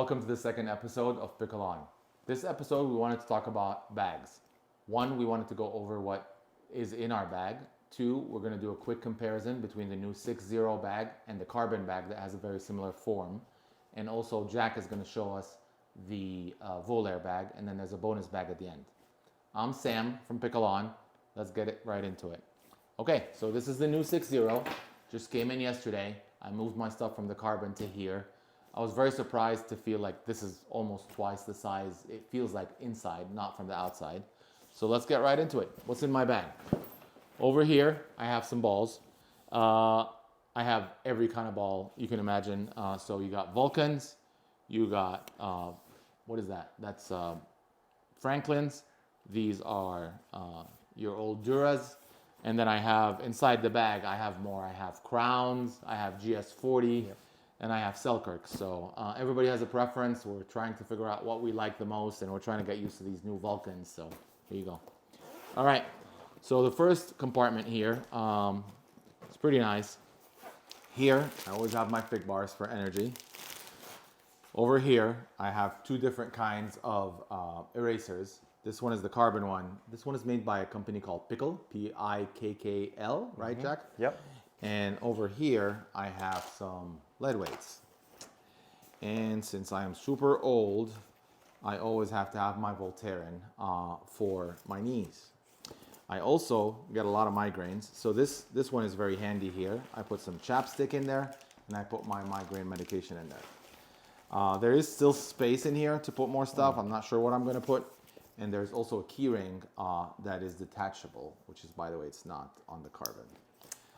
welcome to the second episode of Pickle-On. This episode, we wanted to talk about bags. One, we wanted to go over what is in our bag. Two, we're going to do a quick comparison between the new 6-0 bag and the carbon bag that has a very similar form. And also, Jack is going to show us the Volair bag, and then there's a bonus bag at the end. I'm Sam from Pickle-On. Let's get it right into it. Okay, so this is the new 6-0. Just came in yesterday. I moved my stuff from the carbon to here. I was very surprised to feel like this is almost twice the size. It feels like inside, not from the outside. So let's get right into it. What's in my bag? Over here, I have some balls. I have every kind of ball you can imagine. So you got Vulcans, you got, what is that? That's Franklin's. These are your old Duras. And then I have, inside the bag, I have more. I have Crowns, I have GS40, and I have Selkirk. So everybody has a preference. We're trying to figure out what we like the most, and we're trying to get used to these new Vulcans. So here you go. All right. So the first compartment here, it's pretty nice. Here, I always have my Pick bars for energy. Over here, I have two different kinds of erasers. This one is the carbon one. This one is made by a company called Pickle, P-I-K-K-L, right, Jack? Yep. And over here, I have some lead weights. And since I am super old, I always have to have my Voltaren for my knees. I also get a lot of migraines. So this one is very handy here. I put some chapstick in there, and I put my migraine medication in there. There is still space in here to put more stuff. I'm not sure what I'm going to put. And there's also a key ring that is detachable, which is, by the way, it's not on the carbon.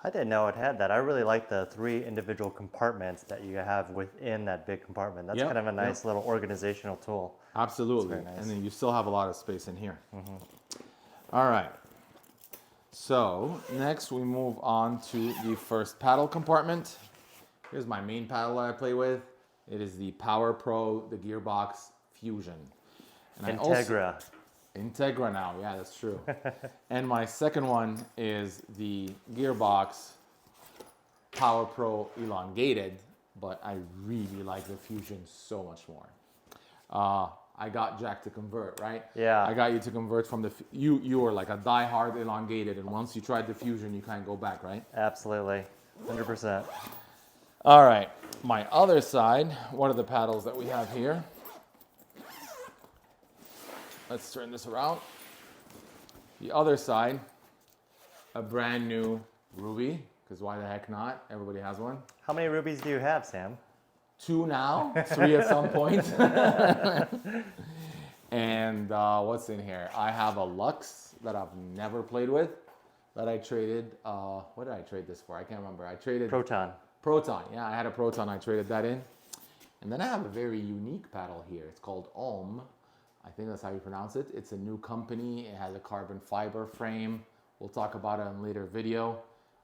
I didn't know it had that. I really like the 3 individual compartments that you have within that big compartment. That's kind of a nice little organizational tool. Absolutely. Very nice. And then you still have a lot of space in here. All right. So next we move on to the first paddle compartment. Here's my main paddle that I play with. It is the Power Pro, the Gearbox Fusion. And Integra. Integra now, yeah, that's true. And my second one is the Gearbox Power Pro Elongated, but I really like the Fusion so much more. I got Jack to convert, right? Yeah. I got you to convert from the, you were like a die-hard Elongated, and once you tried the Fusion, you can't go back, right? Absolutely, 100%. All right, my other side, what are the paddles that we have here? Let's turn this around. The other side, a brand new Ruby, because why the heck not? Everybody has one. How many rubies do you have, Sam? 2 now, 3 at some point. And what's in here? I have a Lux that I've never played with, that I traded. What did I trade this for? I can't remember. I traded Proton. Proton, yeah, I had a Proton. I traded that in. And then I have a very unique paddle here. It's called Ohm. I think that's how you pronounce it. It's a new company. It has a carbon fiber frame. We'll talk about it in a later video.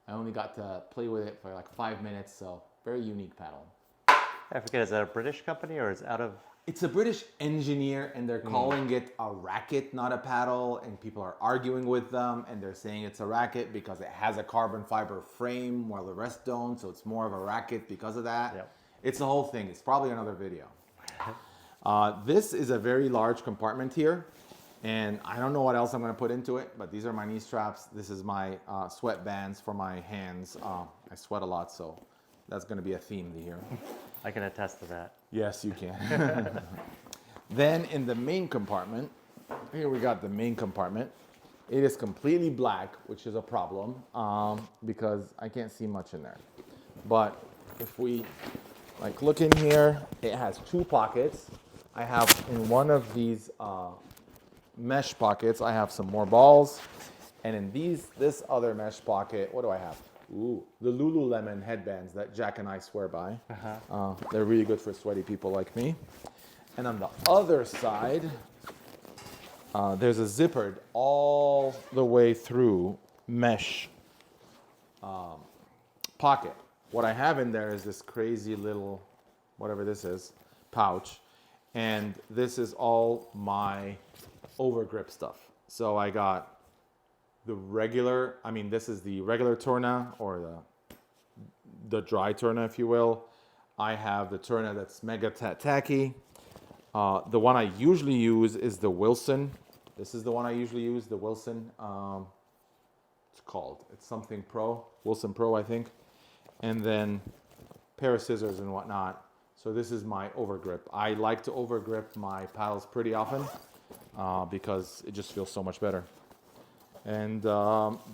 I only got to play with it for like 5 minutes, so very unique paddle. I forget, is that a British company or is it out of... It's a British engineer, and they're calling it a racket, not a paddle, and people are arguing with them, and they're saying it's a racket because it has a carbon fiber frame while the rest don't, so it's more of a racket because of that. Yep. It's the whole thing. It's probably another video. This is a very large compartment here, and I don't know what else I'm going to put into it, but these are my knee straps. This is my sweat bands for my hands. I sweat a lot, so that's going to be a theme here. I can attest to that. Yes, you can. Then in the main compartment, here we got the main compartment. It is completely black, which is a problem because I can't see much in there. But if we look in here, it has 2 pockets. I have in one of these mesh pockets, I have some more balls. And in this other mesh pocket, what do I have? Ooh, the Lululemon headbands that Jack and I swear by. They're really good for sweaty people like me. And on the other side, there's a zippered all the way through mesh pocket. What I have in there is this crazy little, whatever this is, pouch. And this is all my overgrip stuff. So I got the regular, this is the regular Tourna, or the dry Tourna, if you will. I have the Tourna that's mega tacky. The one I usually use is the Wilson. This is the one I usually use, the Wilson. It's something Pro, Wilson Pro, I think. And then pair of scissors and whatnot. So this is my overgrip. I like to overgrip my paddles pretty often because it just feels so much better. And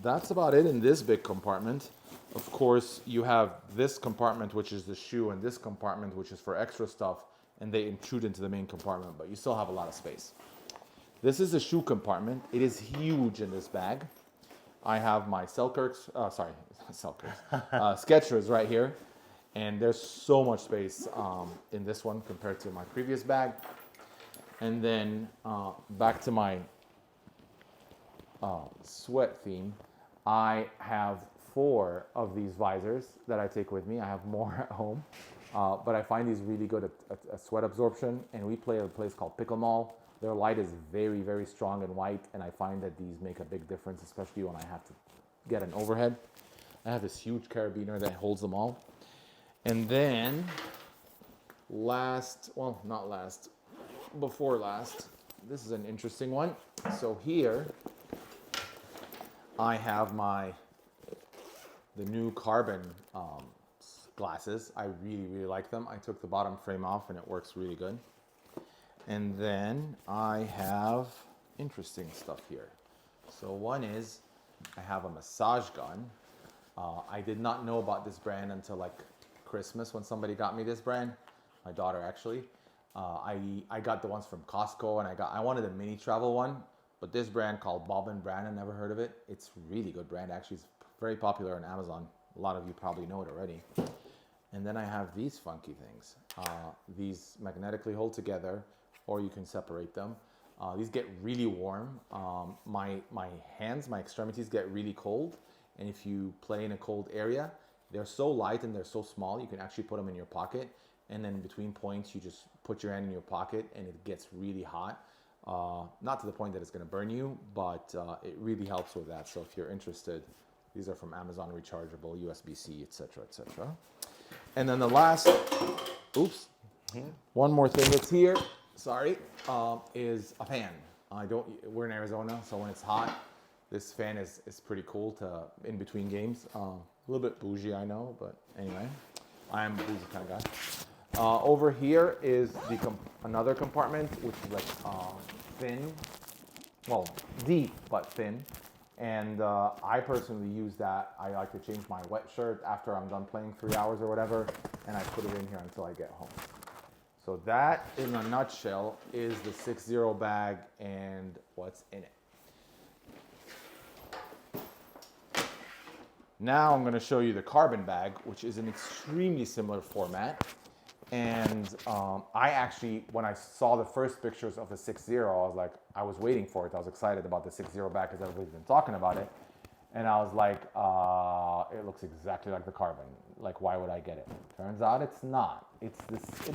that's about it in this big compartment. Of course, you have this compartment, which is the shoe, and this compartment, which is for extra stuff, and they intrude into the main compartment, but you still have a lot of space. This is the shoe compartment. It is huge in this bag. I have my Skechers right here. And there's so much space in this one compared to my previous bag. And then back to my sweat theme, I have 4 of these visors that I take with me. I have more at home, but I find these really good at sweat absorption. And we play at a place called Pickle-On. Their light is very, very strong and white, and I find that these make a big difference, especially when I have to get an overhead. I have this huge carabiner that holds them all. And then before last, this is an interesting one. So here I have the new carbon glasses. I really, really like them. I took the bottom frame off and it works really good. And then I have interesting stuff here. So one is I have a massage gun. I did not know about this brand until like Christmas when somebody got me this brand. My daughter actually. I got the ones from Costco, and I wanted a mini travel one, but this brand called Bob & Brand, I never heard of it. It's a really good brand. Actually, it's very popular on Amazon. A lot of you probably know it already. And then I have these funky things. These magnetically hold together, or you can separate them. These get really warm. My hands, my extremities get really cold. And if you play in a cold area, they're so light and they're so small, you can actually put them in your pocket. And then between points, you just put your hand in your pocket and it gets really hot. Not to the point that it's gonna burn you, but it really helps with that. So if you're interested, these are from Amazon, rechargeable, USB-C, etc., etc. And then the last, one more thing that's here, is a fan. We're in Arizona, so when it's hot, this fan is pretty cool in between games. A little bit bougie, I know, but anyway, I am a bougie kind of guy. Over here is another compartment, which is like thin, well, deep but thin. And I personally use that. I like to change my wet shirt after I'm done playing 3 hours or whatever, and I put it in here until I get home. So that, in a nutshell, is the 6-0 bag and what's in it. Now I'm going to show you the carbon bag, which is an extremely similar format. And I actually, when I saw the first pictures of the 6-0, I was waiting for it. I was excited about the 6-0 bag because everybody's been talking about it. And I was like, it looks exactly like the carbon. Like, why would I get it? Turns out it's not. It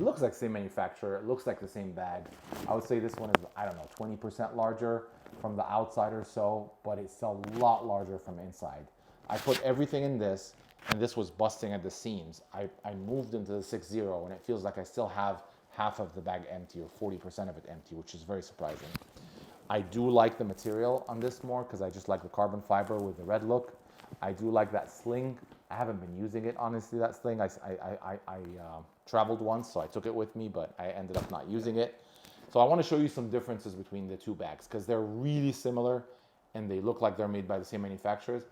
looks like the same manufacturer. It looks like the same bag. I would say this one is, I don't know, 20% larger from the outside or so, but it's a lot larger from inside. I put everything in this, and this was busting at the seams. I moved into the 6-0, and it feels like I still have half of the bag empty, or 40% of it empty, which is very surprising. I do like the material on this more, because I just like the carbon fiber with the red look. I do like that sling. I haven't been using it, honestly, that sling. I traveled once, so I took it with me, but I ended up not using it. So I want to show you some differences between the two bags, because they're really similar, and they look like they're made by the same manufacturers.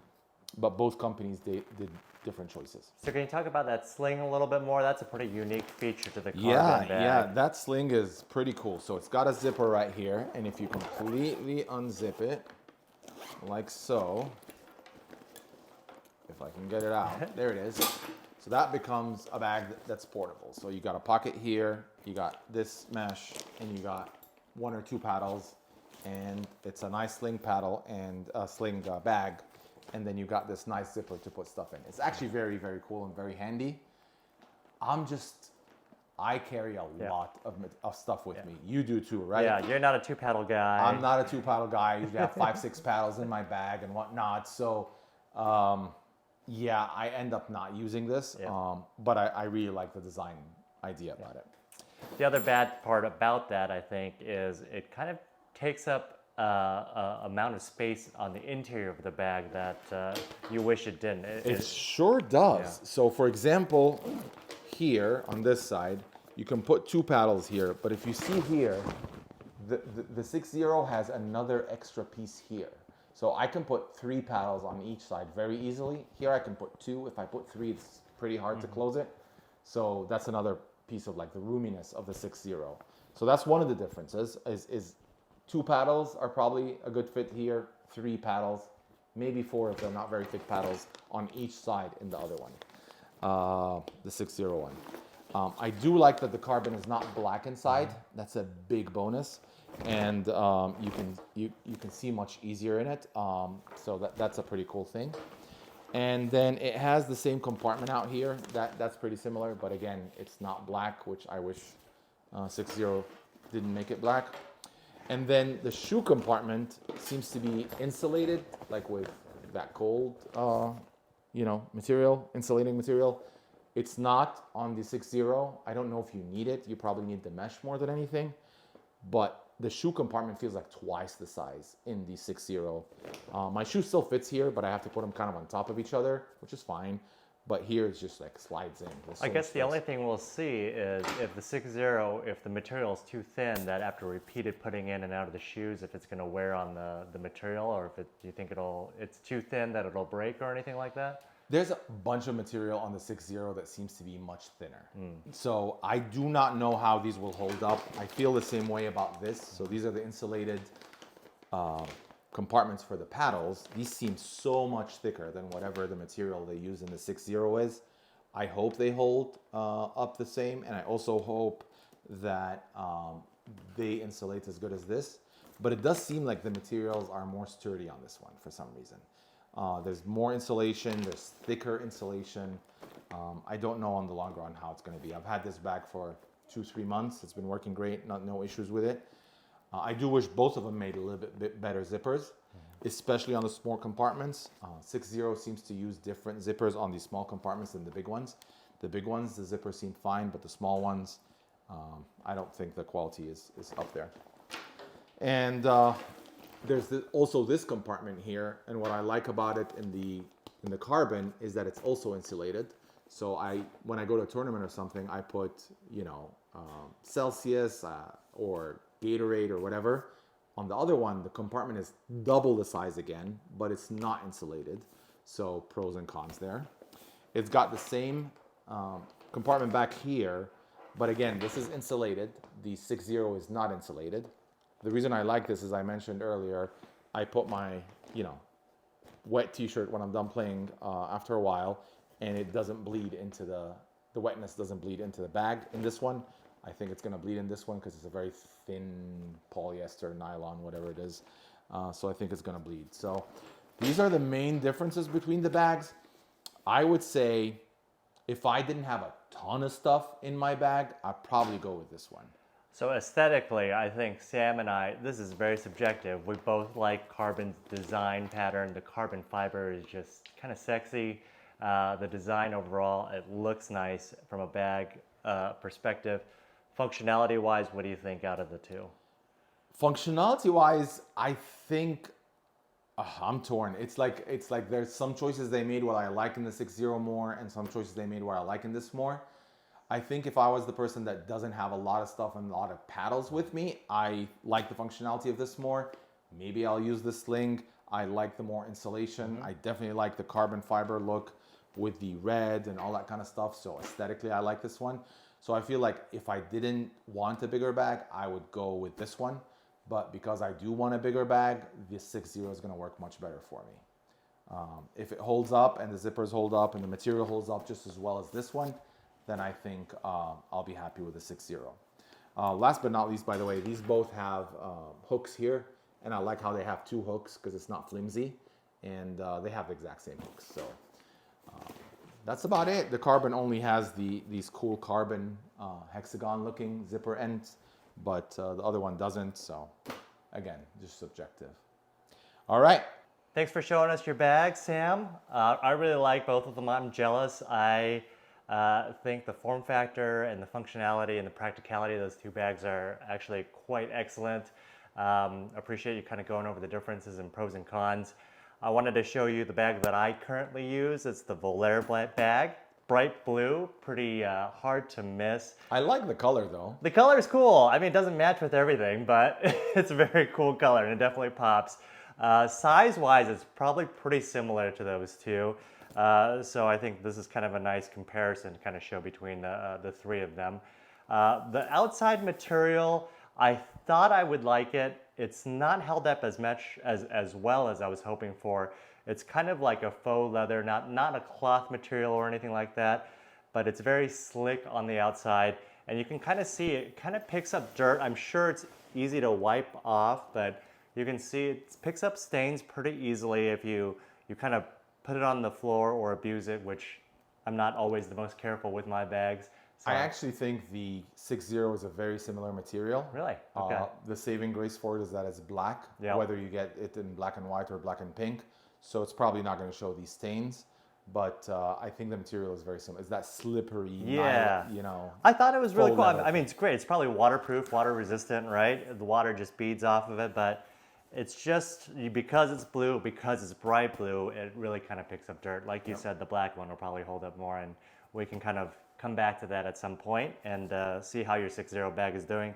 But both companies, they did different choices. So can you talk about that sling a little bit more? That's a pretty unique feature to the carbon bag. Yeah, that sling is pretty cool. So it's got a zipper right here, and if you completely unzip it, like so, if I can get it out, there it is. So that becomes a bag that's portable. So you got a pocket here, you got this mesh, and you got 1 or 2 paddles, and it's a nice sling paddle and a sling bag. And then you got this nice zipper to put stuff in. It's actually very, very cool and very handy. I carry a lot of stuff with me. You do too, right? Yeah, you're not a 2-paddle guy. I'm not a 2-paddle guy. I usually have 5, 6 paddles in my bag and whatnot. So, I end up not using this. Yeah. But I really like the design idea about it. The other bad part about that, I think, is it kind of takes up a amount of space on the interior of the bag that you wish it didn't. It sure does. Yeah. So for example, here on this side, you can put 2 paddles here, but if you see here, the 6-0 has another extra piece here. So I can put 3 paddles on each side very easily. Here I can put 2. If I put 3, it's pretty hard to close it. So that's another piece of like the roominess of the 6-0. So that's one of the differences is 2 paddles are probably a good fit here, 3 paddles, maybe 4 if they're not very thick paddles on each side in the other one, the 6-0 one. I do like that the carbon is not black inside. That's a big bonus, and you can see much easier in it. So that's a pretty cool thing. And then it has the same compartment out here. That's pretty similar, but again, it's not black, which I wish 6-0 didn't make it black. And then the shoe compartment seems to be insulated, like with that cold, material, insulating material. It's not on the 6-0. I don't know if you need it. You probably need the mesh more than anything. But the shoe compartment feels like twice the size in the 6-0. My shoe still fits here, but I have to put them kind of on top of each other, which is fine. But here it's just like slides in. I guess the only thing we'll see is if the 6-0, if the material is too thin, that after repeated putting in and out of the shoes, if it's going to wear on the material, or if do you think it's too thin that it'll break or anything like that? There's a bunch of material on the 6-0 that seems to be much thinner. So I do not know how these will hold up. I feel the same way about this. So these are the insulated compartments for the paddles. These seem so much thicker than whatever the material they use in the 6-0 is. I hope they hold up the same, and I also hope that they insulate as good as this. But it does seem like the materials are more sturdy on this one for some reason. There's more insulation, there's thicker insulation. I don't know on the long run how it's going to be. I've had this bag for 2-3 months. It's been working great, no issues with it. I do wish both of them made a little bit better zippers, especially on the small compartments. 6-0 seems to use different zippers on these small compartments than the big ones. The big ones, the zippers seem fine, but the small ones, I don't think the quality is up there. And there's also this compartment here, and what I like about it in the carbon is that it's also insulated. So when I go to a tournament or something, I put Celsius or Gatorade or whatever. On the other one, the compartment is double the size again, but it's not insulated. So pros and cons there. It's got the same compartment back here, but again, this is insulated. The 6-0 is not insulated. The reason I like this, as I mentioned earlier, I put my, wet t-shirt when I'm done playing after a while, and it doesn't bleed into the wetness doesn't bleed into the bag. In this one, I think it's gonna bleed in this one because it's a very thin polyester, nylon, whatever it is. So I think it's gonna bleed. So these are the main differences between the bags. I would say if I didn't have a ton of stuff in my bag, I'd probably go with this one. So aesthetically, I think Sam and I, this is very subjective. We both like carbon's design pattern. The carbon fiber is just kind of sexy. The design overall, it looks nice from a bag perspective. Functionality-wise, what do you think out of the two? Functionality-wise, I think I'm torn. It's like there's some choices they made where I like in the 6-0 more, and some choices they made where I like in this more. I think if I was the person that doesn't have a lot of stuff and a lot of paddles with me, I like the functionality of this more. Maybe I'll use the sling. I like the more insulation. I definitely like the carbon fiber look with the red and all that kind of stuff. So aesthetically, I like this one. So I feel like if I didn't want a bigger bag, I would go with this one. But because I do want a bigger bag, the 6-0 is going to work much better for me. If it holds up and the zippers hold up and the material holds up just as well as this one, then I think I'll be happy with the 6-0. Last but not least, by the way, these both have hooks here, and I like how they have 2 hooks because it's not flimsy, and they have the exact same hooks. So that's about it. The carbon only has these cool carbon hexagon-looking zipper ends, but the other one doesn't. So again, just subjective. All right. Thanks for showing us your bag, Sam. I really like both of them. I'm jealous. I I think the form factor and the functionality and the practicality of those two bags are actually quite excellent. Appreciate you kind of going over the differences and pros and cons. I wanted to show you the bag that I currently use. It's the Volair bag, bright blue, pretty hard to miss. I like the color though. The color is cool. I mean, it doesn't match with everything, but it's a very cool color and it definitely pops. Size-wise, it's probably pretty similar to those two. So I think this is kind of a nice comparison to kind of show between the three of them. The outside material, I thought I would like it. It's not held up as much as well as I was hoping for. It's kind of like a faux leather, not a cloth material or anything like that, but it's very slick on the outside. And you can kind of see it kind of picks up dirt. I'm sure it's easy to wipe off, but you can see it picks up stains pretty easily if you kind of put it on the floor or abuse it, which I'm not always the most careful with my bags. So I actually think the 6.0 is a very similar material. Really? Okay. The saving grace for it is that it's black, Yeah. whether you get it in black and white or black and pink. So it's probably not going to show these stains, but I think the material is very similar. It's that slippery, Yeah. you know. I thought it was really faux cool. leather I mean, it's great. It's probably waterproof, water resistant, right? The water just beads off of it, but it's just because it's blue, because it's bright blue, it really kind of picks up dirt. Like you said, the black one will probably hold up more, and we can kind of come back to that at some point and see how your 6.0 bag is doing.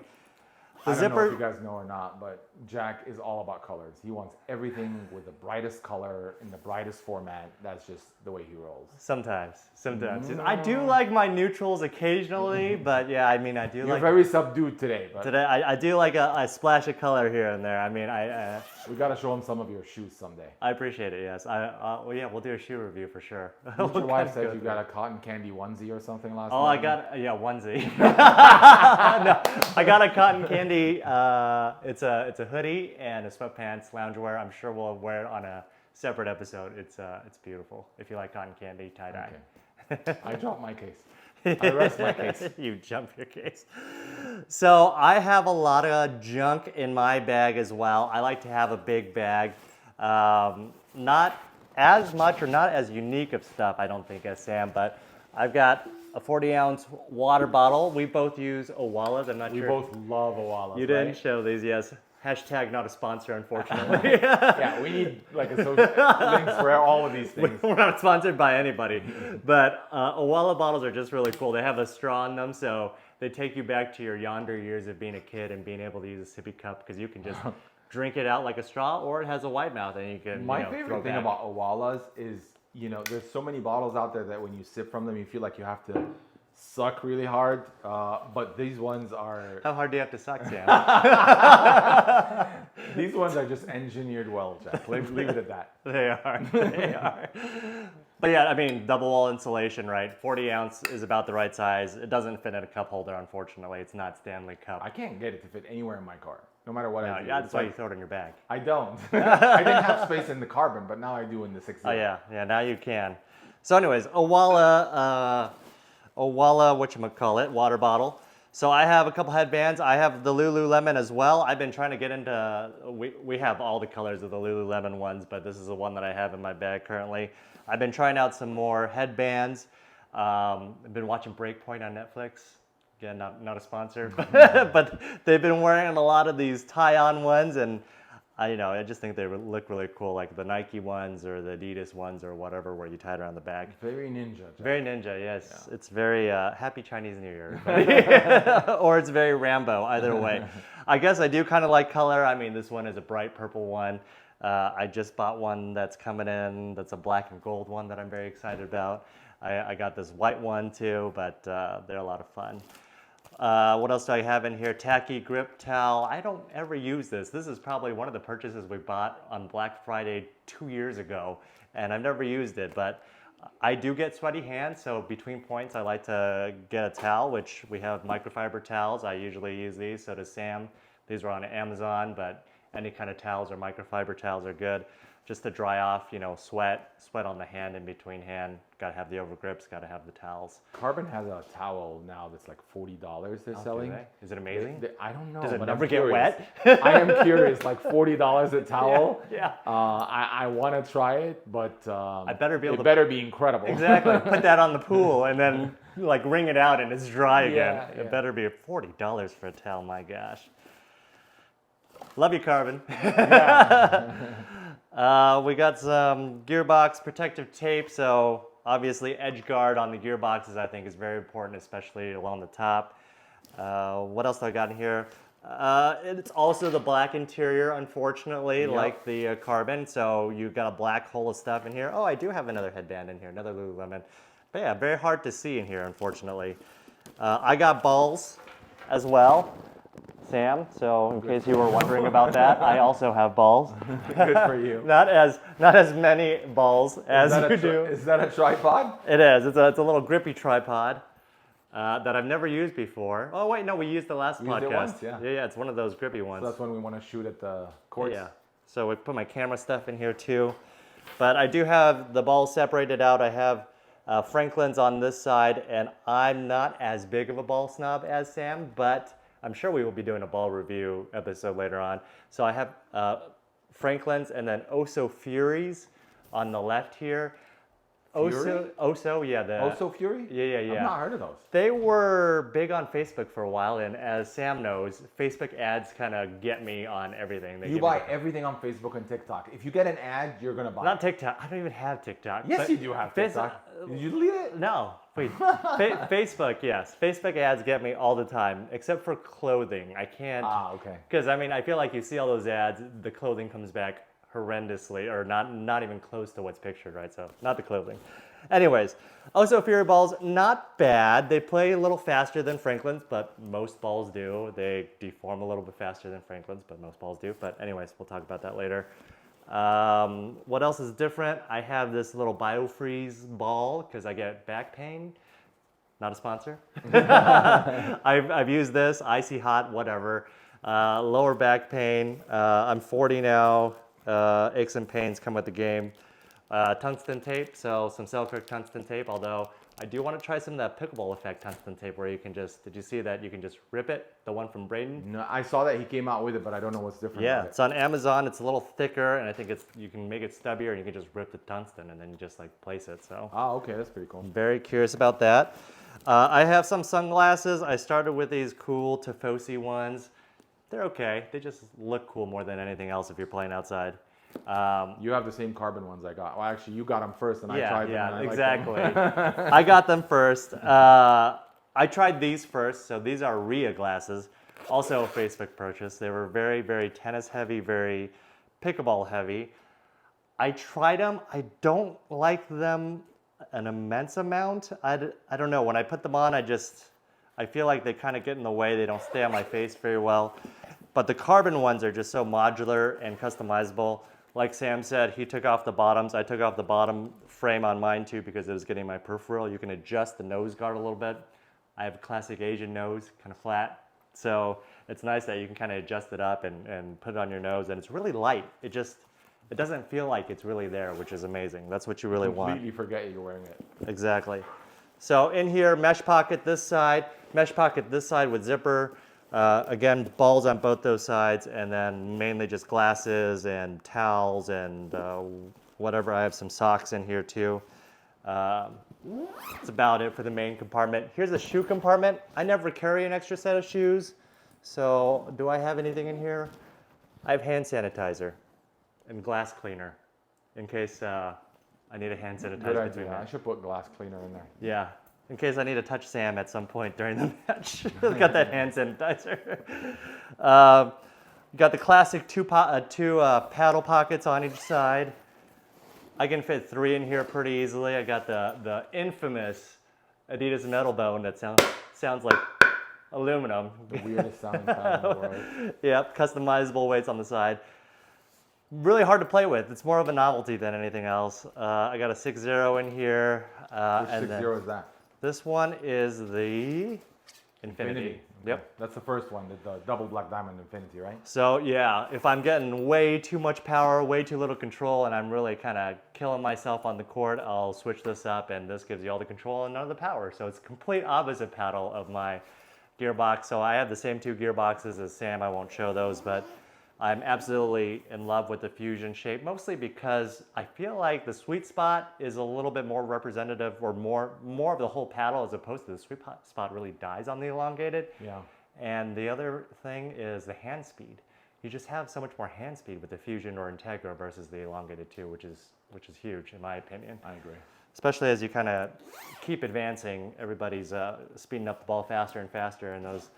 The I don't know zipper, if you guys know or not, but Jack is all about colors. He wants everything with the brightest color in the brightest format. That's just the way he rolls. sometimes. I do like my neutrals occasionally, but yeah, I mean, I do You're like very subdued today, but today. I do like a splash of color here and there. I mean, we got to show him some of your shoes someday. I appreciate it. Yes, well, yeah, we'll do a shoe review for sure. Didn't your wife said you got a cotton candy onesie or something last Oh, night? I got onesie. No, I got a cotton candy. It's a hoodie and a sweatpants loungewear. I'm sure we'll wear it on a separate episode. It's beautiful. If you like cotton candy, tie dye. Okay. I dropped my case. I rest my case. You jump your case. So I have a lot of junk in my bag as well. I like to have a big bag. Not as much or not as unique of stuff, I don't think, as Sam, but I've got a 40-ounce water bottle. We both use Owalas. I'm not We sure. both love Owalas. You didn't right? show these, yes. Hashtag not a sponsor, unfortunately. Yeah, we need like a social links for all of these things. We're not sponsored by anybody, but Owala bottles are just really cool. They have a straw in them, so they take you back to your yonder years of being a kid and being able to use a sippy cup because you can just drink it out like a straw, or it has a wide mouth and you can. My throw favorite thing back. about Owalas is, there's so many bottles out there that when you sip from them, you feel like you have to suck really hard. But these ones are. How hard do you have to suck, Sam? These ones are just engineered well, Jack. Leave it at that. They are. They are. But yeah, I mean, double wall insulation, right? 40 ounce is about the right size. It doesn't fit in a cup holder, unfortunately. It's not Stanley Cup. I can't get it to fit anywhere in my car, no matter what I do. Yeah, It's that's why like- you throw it in your bag. I don't. I didn't have space in the Carbon, but now I do in the 6.0. Oh yeah, now you can. So anyways, Owala, whatchamacallit, water bottle. So I have a couple headbands. I have the Lululemon as well. I've been trying to get into, we have all the colors of the Lululemon ones, but this is the one that I have in my bag currently. I've been trying out some more headbands. I've been watching Breakpoint on Netflix. Again, not a sponsor, but they've been wearing a lot of these tie-on ones, and I just think they look really cool, like the Nike ones or the Adidas ones or whatever, where you tie it around the back. Very ninja, Jack. Very ninja, yes. Yeah. It's very Happy Chinese New Year, or it's very Rambo. Either way, I guess I do kind of like color. I mean, this one is a bright purple one. I just bought one that's coming in. That's a black and gold one that I'm very excited about. I got this white one too, but they're a lot of fun. What else do I have in here? Tacky grip towel. I don't ever use this. This is probably one of the purchases we bought on Black Friday 2 years ago, and I've never used it, but I do get sweaty hands, so between points I like to get a towel, which we have microfiber towels. I usually use these, so does Sam. These are on Amazon, but any kind of towels or microfiber towels are good. just to dry off, you know, sweat on the hand, in between hand. Got to have the over grips, got to have the towels. Carbon has a towel now that's like $40 they're selling. Is it amazing? I don't know. Does it but never I'm get curious. wet? I am curious, like $40 a towel. Yeah. I want to try it, but I better be able to. it better be incredible. Exactly. Put that on the pool and then like wring it out and it's dry again. Yeah. It better be $40 for a towel. My gosh. Love you, Carbon. We got some gearbox protective tape. So obviously edge guard on the gearboxes I think is very important, especially along the top. What else do I got in here? It's also the black interior, unfortunately, like the Carbon. So you've got a black hole of stuff in here. Oh, I do have another headband in here, another Lululemon. But yeah, very hard to see in here, unfortunately. I got balls as well, Sam. So in case you were wondering about that, I also have balls. Good for you. Not as many balls as you do. Is that a tripod? It is. It's a little grippy tripod. That I've never used before. Oh wait, no, we used the last podcast. Used it once, yeah. Yeah, it's one of those grippy ones. So that's when we want to shoot at the courts. Yeah. So we put my camera stuff in here too. But I do have the balls separated out. I have Franklin's on this side, and I'm not as big of a ball snob as Sam, but I'm sure we will be doing a ball review episode later on. So I have Franklin's and then Oso Furies on the left here. Oso, yeah. Oso Fury? Yeah. I've not heard of those. They were big on Facebook for a while, and as Sam knows, Facebook ads kind of get me on everything. You buy everything on Facebook and TikTok. If you get an ad, you're going to buy it. Not TikTok. I don't even have TikTok. Yes, you do have TikTok. Did you delete it? No. Wait. Facebook, yes. Facebook ads get me all the time, except for clothing. I can't. Okay. Because, I mean, I feel like you see all those ads, the clothing comes back horrendously, or not even close to what's pictured, right? So not the clothing. Anyways, Oso Fury balls, not bad. They play a little faster than Franklin's, but most balls do. They deform a little bit faster than Franklin's, but most balls do. But anyways, we'll talk about that later. What else is different? I have this little BioFreeze ball because I get back pain. Not a sponsor. I've used this, icy hot, whatever. Lower back pain. I'm 40 now. Aches and pains come with the game. Tungsten tape, so some Selkirk tungsten tape, although I do want to try some of that Pickleball effect tungsten tape where you can just, did you see that you can just rip it, the one from Braden? No, I saw that he came out with it, but I don't know what's different. Yeah, about it's on Amazon, it's a little thicker, and I think you can make it stubbier and you can just rip the tungsten and then you just like place it, so. Oh, okay, that's pretty cool. I'm very curious about that. I have some sunglasses. I started with these cool Tifosi ones. They're okay, they just look cool more than anything else if you're playing outside. You have the same Carbon ones I got. Well, actually, you got them first, and I tried them. Yeah, and I exactly. liked them. I got them first. I tried these first. So these are Rhea glasses, also a Facebook purchase. They were very, very tennis heavy, very pickleball heavy. I tried them. I don't like them an immense amount. I don't know. When I put them on, I feel like they kind of get in the way. They don't stay on my face very well. But the Carbon ones are just so modular and customizable. Like Sam said, he took off the bottoms. I took off the bottom frame on mine too because it was getting my peripheral. You can adjust the nose guard a little bit. I have a classic Asian nose, kind of flat. So it's nice that you can kind of adjust it up and put it on your nose. And it's really light. It doesn't feel like it's really there, which is amazing. That's what you really want. Completely forget you're wearing it. Exactly. So in here, mesh pocket this side with zipper. Again, balls on both those sides, and then mainly just glasses and towels and whatever. I have some socks in here too. That's about it for the main compartment. Here's the shoe compartment. I never carry an extra set of shoes, so do I have anything in here? I have hand sanitizer and glass cleaner in case I need a hand sanitizer. Good idea. I should put glass cleaner in there. Yeah. In case I need to touch Sam at some point during the match. Got that hand sanitizer. Got the classic two paddle pockets on each side. I can fit 3 in here pretty easily. I got the infamous Adidas metal bone that sounds like aluminum. The weirdest sounding sound in the world. Yep, customizable weights on the side. Really hard to play with. It's more of a novelty than anything else. I got a 6-0 in here. Which 6-0 is that? This one is the Infinity. Okay. Yep. That's the first one, the double black diamond Infinity, right? So yeah, if I'm getting way too much power, way too little control, and I'm really kind of killing myself on the court, I'll switch this up, and this gives you all the control and none of the power. So it's complete opposite paddle of my gearbox. So I have the same two gearboxes as Sam. I won't show those, but I'm absolutely in love with the Fusion shape, mostly because I feel like the sweet spot is a little bit more representative, or more of the whole paddle, as opposed to the sweet spot really dies on the elongated. Yeah. And the other thing is the hand speed. You just have so much more hand speed with the Fusion or Integra versus the elongated 2, which is huge in my opinion. I agree. Especially as you kind of keep advancing, everybody's speeding up the ball faster and faster, and those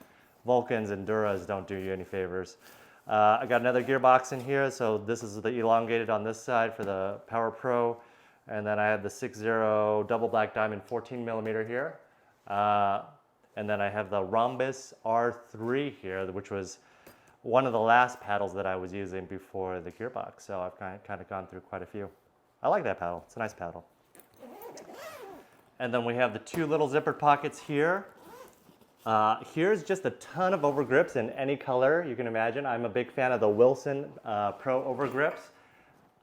Vulcans and Duras don't do you any favors. I got another gearbox in here, so this is the elongated on this side for the Power Pro, and then I have the 6.0 double black diamond 14 millimeter here, and then I have the Rhombus R3 here, which was one of the last paddles that I was using before the gearbox, so I've kind of gone through quite a few. I like that paddle, it's a nice paddle. And then we have the two little zippered pockets here. Here's just a ton of overgrips in any color you can imagine. I'm a big fan of the Wilson Pro overgrips.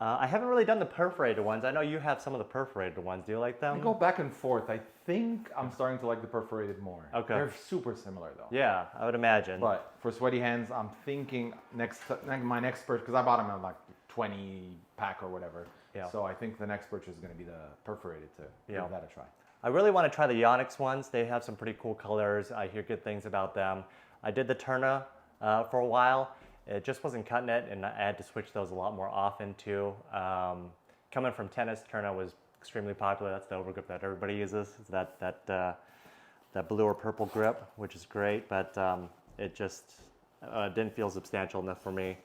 I haven't really done the perforated ones. I know you have some of the perforated ones. Do you like them? I go back and forth. I think I'm starting to like the perforated more. Okay. They're super similar though. Yeah, I would imagine. But for sweaty hands, I'm thinking my next purchase, because I bought them in like 20 pack or whatever. Yeah. So I think the next purchase is going to be the perforated to give that a try. I really want to try the Onyx ones. They have some pretty cool colors. I hear good things about them. I did the Turna for a while. It just wasn't cutting it, and I had to switch those a lot more often too. Coming from tennis, Turna was extremely popular. That's the overgrip that everybody uses. It's that blue or purple grip, which is great, but it just didn't feel substantial enough for me.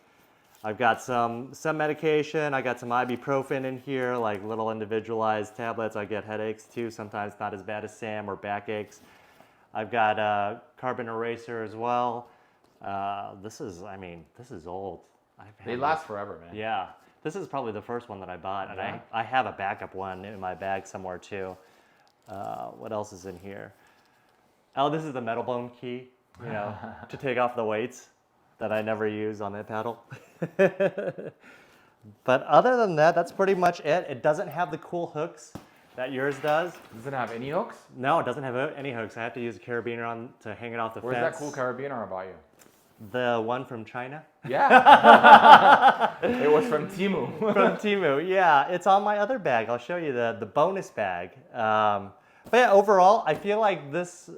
I've got some medication. I got some ibuprofen in here, like little individualized tablets. I get headaches too, sometimes not as bad as Sam, or backaches. I've got a carbon eraser as well. This is old. They last forever, man. Yeah, this is probably the first one that I bought, and I have a backup one in my bag somewhere too. What else is in here? Oh, this is the metal bone key, you know, to take off the weights that I never use on that paddle. But other than that, that's pretty much it. It doesn't have the cool hooks that yours does. Does it have any hooks? No, it doesn't have any hooks. I have to use a carabiner on to hang it off the Where's fence. that cool carabiner I bought you? The one from China? Yeah. It was from Temu. From Temu, yeah. It's on my other bag. I'll show you the bonus bag. But yeah, overall, I feel like this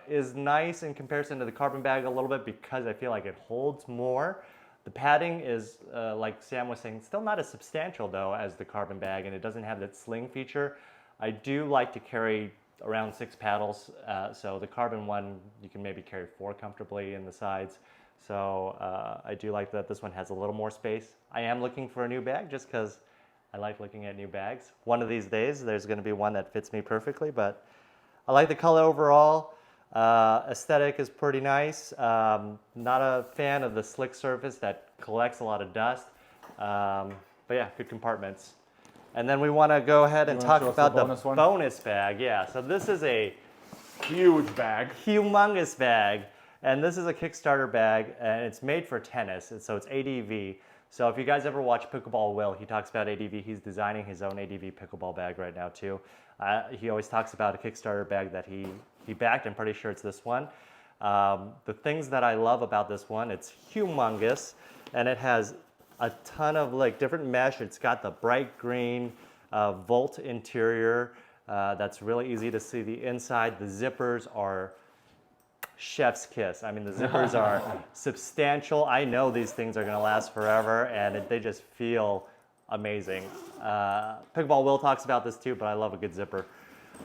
is nice in comparison to the carbon bag a little bit, because I feel like it holds more. The padding is, like Sam was saying, still not as substantial though as the carbon bag, and it doesn't have that sling feature. I do like to carry around 6 paddles, so the carbon one, you can maybe carry 4 comfortably in the sides. So I do like that this one has a little more space. I am looking for a new bag just because I like looking at new bags. One of these days, there's going to be one that fits me perfectly, but I like the color overall. Aesthetic is pretty nice. Not a fan of the slick surface that collects a lot of dust. But yeah, good compartments. And then we want to go ahead and talk about the bonus bag. Yeah, so this is a huge bag. Humongous bag. And this is a Kickstarter bag, and it's made for tennis, and so it's ADV. So if you guys ever watch Pickleball Will, he talks about ADV. He's designing his own ADV pickleball bag right now too. He always talks about a Kickstarter bag that he backed. I'm pretty sure it's this one. The things that I love about this one, it's humongous, and it has a ton of like different mesh. It's got the bright green Volt interior that's really easy to see the inside. The zippers are chef's kiss. I mean, the zippers are substantial. I know these things are going to last forever, and they just feel amazing. Pickleball Will talks about this too, but I love a good zipper.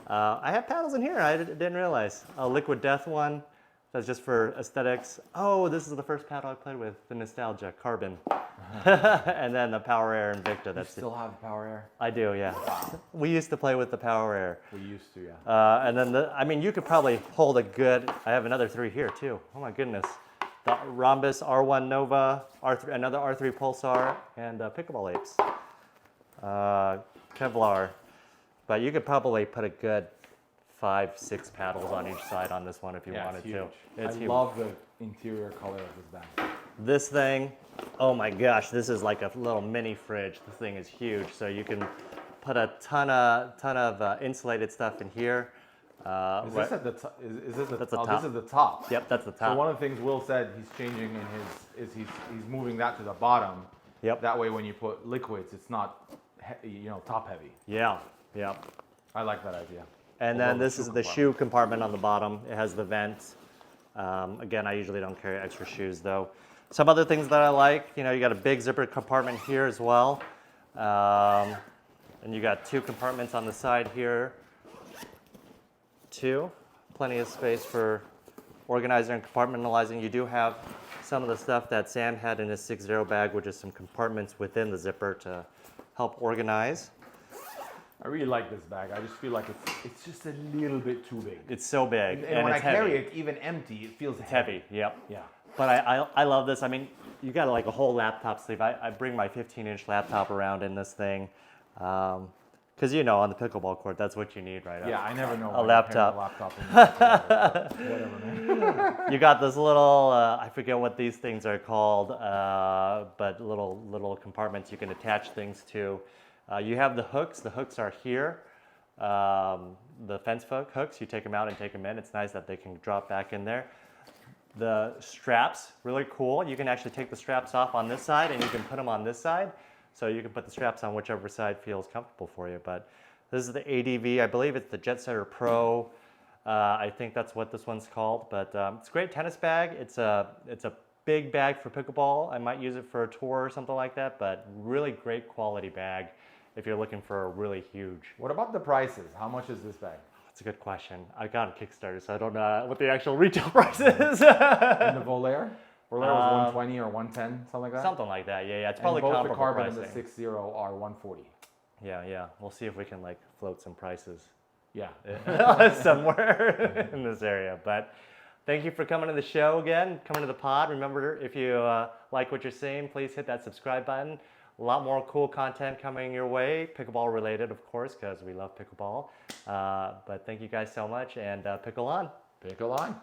I have paddles in here. I didn't realize. A Liquid Death one. That's just for aesthetics. Oh, this is the first paddle I played with, the Nostalgia Carbon. And then the Power Air Invicta. That's You still have Power Air? I do, yeah. We used to play with the Power Air. We used to, yeah. And then, I mean, you could probably hold a good, I have another 3 here too. Oh my goodness. The Rhombus R1 Nova, another R3 Pulsar, and Pickleball Apes. Kevlar. But you could probably put a good 5, 6 paddles on each side on this one if you Yeah, wanted it's huge. to. It's I huge. love the interior color of this bag. This thing, oh my gosh, this is like a little mini fridge. This thing is huge, so you can put a ton of insulated stuff in here. Is this at the top? Is this the That's the oh, top. This is the top. Yep, that's the top. So one of the things Will said he's changing in his is he's moving that to the bottom. Yep. That way, when you put liquids, it's not top heavy. Yeah, yeah. I like that idea. And then this is the shoe compartment on the bottom. It has the vent. Again, I usually don't carry extra shoes though. Some other things that I like, you got a big zipper compartment here as well. And you got 2 compartments on the side here. 2, plenty of space for organizing and compartmentalizing. You do have some of the stuff that Sam had in his 6.0 bag, which is some compartments within the zipper to help organize. I really like this bag. I just feel like it's just a little bit too big. It's so big, And when I it's carry heavy. it, even empty, it feels It's heavy, yep. Yeah. But I love this. I mean, you got like a whole laptop sleeve. I bring my 15-inch laptop around in this thing. Because on the pickleball court, that's what you need, right? Yeah, I never know. A laptop. Whatever, man. You got this little, I forget what these things are called, but little compartments you can attach things to. You have the hooks. The hooks are here. The fence hooks, you take them out and take them in. It's nice that they can drop back in there. The straps, really cool. You can actually take the straps off on this side and you can put them on this side. So you can put the straps on whichever side feels comfortable for you. But this is the ADV. I believe it's the Jet Setter Pro. I think that's what this one's called. But it's a great tennis bag. It's a big bag for pickleball. I might use it for a tour or something like that. But really great quality bag if you're looking for a really huge. What about the prices? How much is this bag? That's a good question. I got a Kickstarter, so I don't know what the actual retail price is. And the Volair? Volair was 120 or 110, something like that? Something like that, yeah. It's probably both comparable the Carbon pricing. and the 6.0 are 140. Yeah. We'll see if we can float some prices Yeah. somewhere in this area. But thank you for coming to the show again, coming to the pod. Remember, if you like what you're seeing, please hit that subscribe button. A lot more cool content coming your way, pickleball related, of course, because we love pickleball. But thank you guys so much, and pickle on. Pickle-On.